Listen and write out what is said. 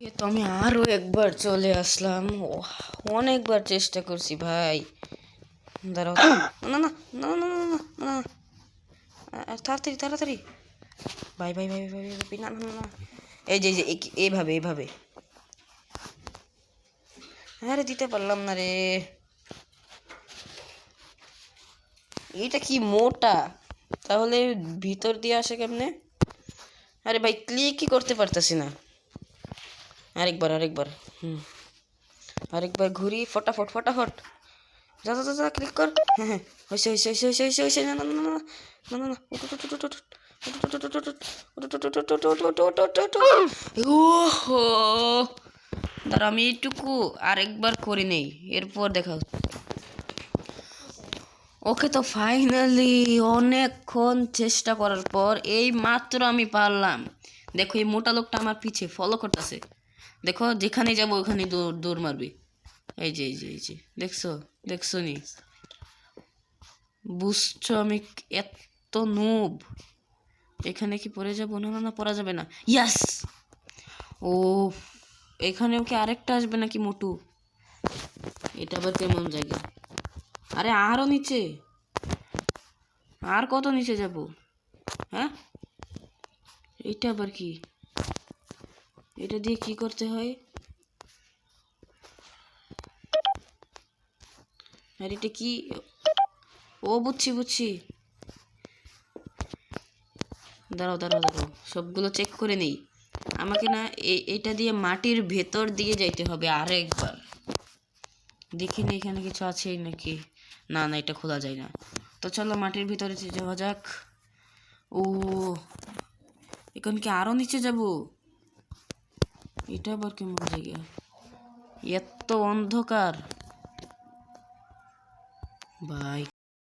এ তো আমি আরো একবার চলে আসলাম। অনেকবার চেষ্টা করছি ভাই। দাঁড়াও। না না না না না না না, তাড়াতাড়ি তাড়াতাড়ি। ভাই ভাই ভাই ভাই ভাই, না না না। এই যে এইভাবে এইভাবে। আরে দিতে পারলাম না রে। এটা কি মোটা, তাহলে ভিতর দিয়ে আসে কেমনে? আরে ভাই ক্লিকই করতে পারতেছি না। আরেকবার আরেকবার। হুম, আরেকবার ঘুরি, ফটাফট ফটাফট। যা যা যা যা, ক্লিক কর। হ্যাঁ হ্যাঁ, হয়েছে হয়েছে হয়েছে হয়েছে হয়েছে হয়েছে। না না না না না না না, উঠ উঠ উঠ উঠ উঠ উঠ। ওহো, দাঁড়া আমি এইটুকু আরেকবার করে নেই, এরপর দেখা হচ্ছে। ওকে, তো ফাইনালি অনেকক্ষণ চেষ্টা করার পর এই মাত্র আমি পারলাম। দেখো এই মোটা লোকটা আমার পিছে ফলো করতেছে। দেখো যেখানে যাবো ওখানে দৌড় দৌড় মারবে। এই যে এই যে এই যে, দেখছো দেখছো নি? বুঝছো আমি এত নুব? এখানে কি পড়ে যাবো? না না না, পড়া যাবে না। ইয়াস! ও, এখানেও কি আরেকটা আসবে নাকি মোটু? এটা আবার কেমন জায়গা? আরে আরো নিচে, আর কত নিচে যাব? হ্যাঁ, এটা আবার কি? এটা দিয়ে কি করতে হয়? আর এটা কি? ও বুঝছি বুঝছি। দাঁড়াও দাঁড়াও দাঁড়াও, সবগুলো চেক করে নেই। আমাকে না এইটা দিয়ে মাটির ভেতর দিয়ে যাইতে হবে আরেকবার। দেখি না এখানে কিছু আছে নাকি। না না, এটা খোলা যায় না। তো চলো মাটির ভিতরে যাওয়া যাক। ও, এখন কি আরো নিচে যাব? এটা আবার কেমন জায়গা? এত অন্ধকার ভাই।